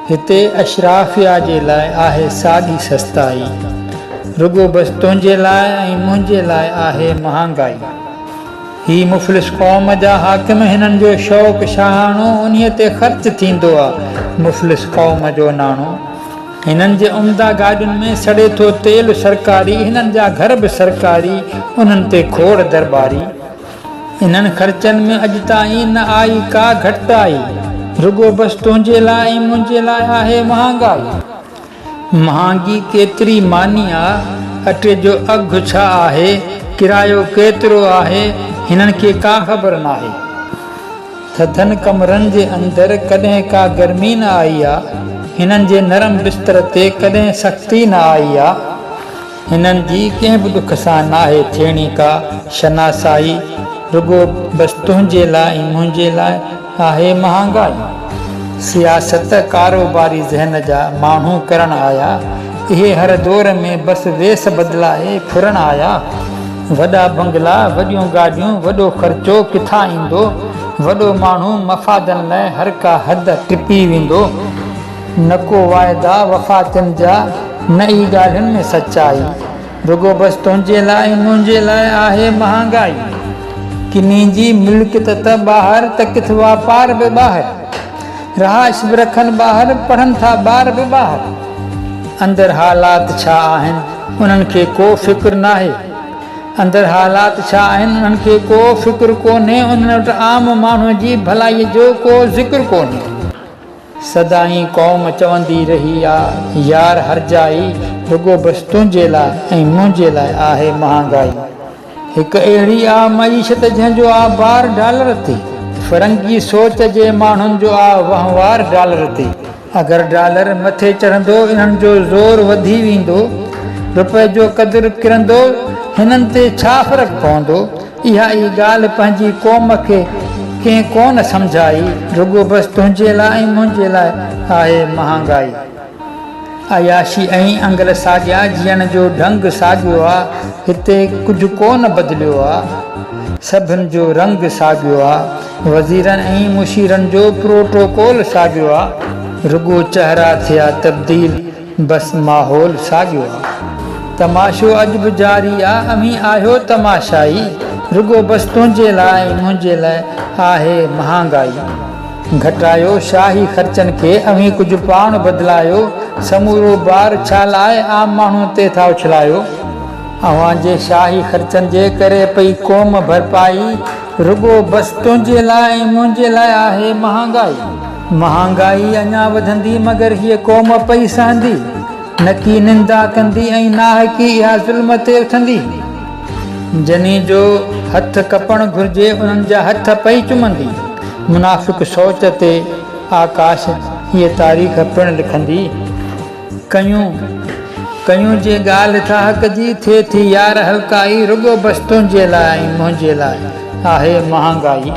हिते अशराफिया जे लाइ आहे साॻी सस्ताई, रुगो बस तुंहिंजे लाइ ऐं मुंहिंजे लाइ आहे महांगाई। ही मुफ़लिस क़ौम जा हाकिम, हिननि जो शौक़ु शाहाणो उन्हीअ ते ख़र्च थींदो आहे मुफ़लिस क़ौम जो नाणो। हिननि जे उम्दा गाॾियुनि में सड़े थो तेल सरकारी, हिननि जा घर बि सरकारी, उन्हनि ते खोड़ दरबारी। इन्हनि ख़र्चनि में अॼु ताईं न आई का घटिताई, रुगो बस तुंहिंजे लाइ ऐं मुंहिंजे लाइ आहे महांगाई। महांगी केतिरी मानी आहे, अटे जो अघु छा आहे, किरायो केतिरो आहे, हिननि खे का ख़बर नाहे। थधनि कमरनि जे अंदरि कॾहिं का गर्मी न आई आहे, हिननि जे नरम बिस्तर ते कॾहिं सख़्ती न आई आहे। हिननि जी कंहिं बि दुख सां नाहे थियणी का शनासाई, रुगो बस तुंहिंजे लाइ ऐं मुंहिंजे लाइ आहे महांगाई। सियासत कारोबारी ज़हन जा माण्हू करण आया, इहे हर दौर में बस वेस बदिलाए फुरण आया। वॾा बंगला, वॾियूं गाॾियूं, वॾो ख़र्चो किथां ईंदो, वॾो माण्हू मफ़ादनि लाइ हर का हद टिपी वेंदो। न को वाइदा वफ़ातियुनि जा, न ई ॻाल्हियुनि में सचाई, रुगो बस तुंहिंजे लाइ ऐं मुंहिंजे लाइ आहे महांगाई। किनी जी मिल्कियत त ॿाहिरि, त किथे वापार बि ॿाहिरि, रहाइश बि रखनि ॿाहिरि, पढ़नि था ॿार बि ॿाहिरि। अंदरि हालात छा आहिनि उन्हनि खे को फ़िक्र नाहे, अंदरि हालात छा आहिनि उन्हनि खे को फ़िक्र कोन्हे, उन्हनि वटि आम माण्हूअ जी भलाईअ जो को ज़िक्र कोन्हे। सदाई क़ौम चवंदी रही आहे यार हर जाई, रुगो बस तुंहिंजे लाइ ऐं मुंहिंजे लाइ आहे महांगाई। हिकु अहिड़ी आहे मईशत जंहिंजो आहे बार डॉलर ते, फ़िरंगी सोच जे माण्हुनि जो आहे वहिंवार डॉलर ते। अगरि डॉलर मथे चढ़ंदो इन्हनि जो ज़ोर वधी वेंदो, रुपए जो क़दुरु किरंदो, हिननि ते छा फ़र्क़ु पवंदो। इहा ई ॻाल्हि पंहिंजी क़ौम खे कंहिं कोन सम्झाई, रुगो बस तुंहिंजे लाइ ऐं मुंहिंजे लाइ आहे महांगाई। अयाशी ऐं अंगल साॻिया जीअण जो ढंग साॻियो आहे, हिते कुझु कोन बदिलियो आहे, सभिनि जो रंग साॻियो आहे, वज़ीरनि ऐं मुशीरनि जो प्रोटोकॉल साॻियो आहे, रुगो चहिरा थिया तब्दील, बस माहौल साॻियो आहे। तमाशो अॼु बि जारी आहे, अमी आहियो तमाशाई, रुगो बस तुंहिंजे लाइ ऐं मुंहिंजे लाइ आहे महांगाई। घटायो शाही ख़र्चनि खे, अमी कुझु पाण बदिलायो, समूरो बार छा लाइ आम माण्हू ते था उछलायो। अव्हां जे शाही ख़र्चनि जे करे पई क़ौम भरपाई, रुगो बस तुंहिंजे लाइ ऐं मुंहिंजे लाइ आहे महांगाई। महांगाई अञा वधंदी मगर हीअ क़ौम पई सहंदी, न की निंदा कंदी ऐं नाहकी इहा ज़ुल्म ते उथंदी। जनी जो हथ कपणु घुरिजे उन्हनि जा हथ पई चुमंदी, मुनाफ़िक़ सोच ते आकाश हीअ तारीख़ पिणु लिखंदी। कयूं जे ॻाल्हि था हक़ जी, थिए थी यार हल्काई, रुगो बस तुंहिंजे लाइ ऐं मुंहिंजे लाइ आहे महांगाई।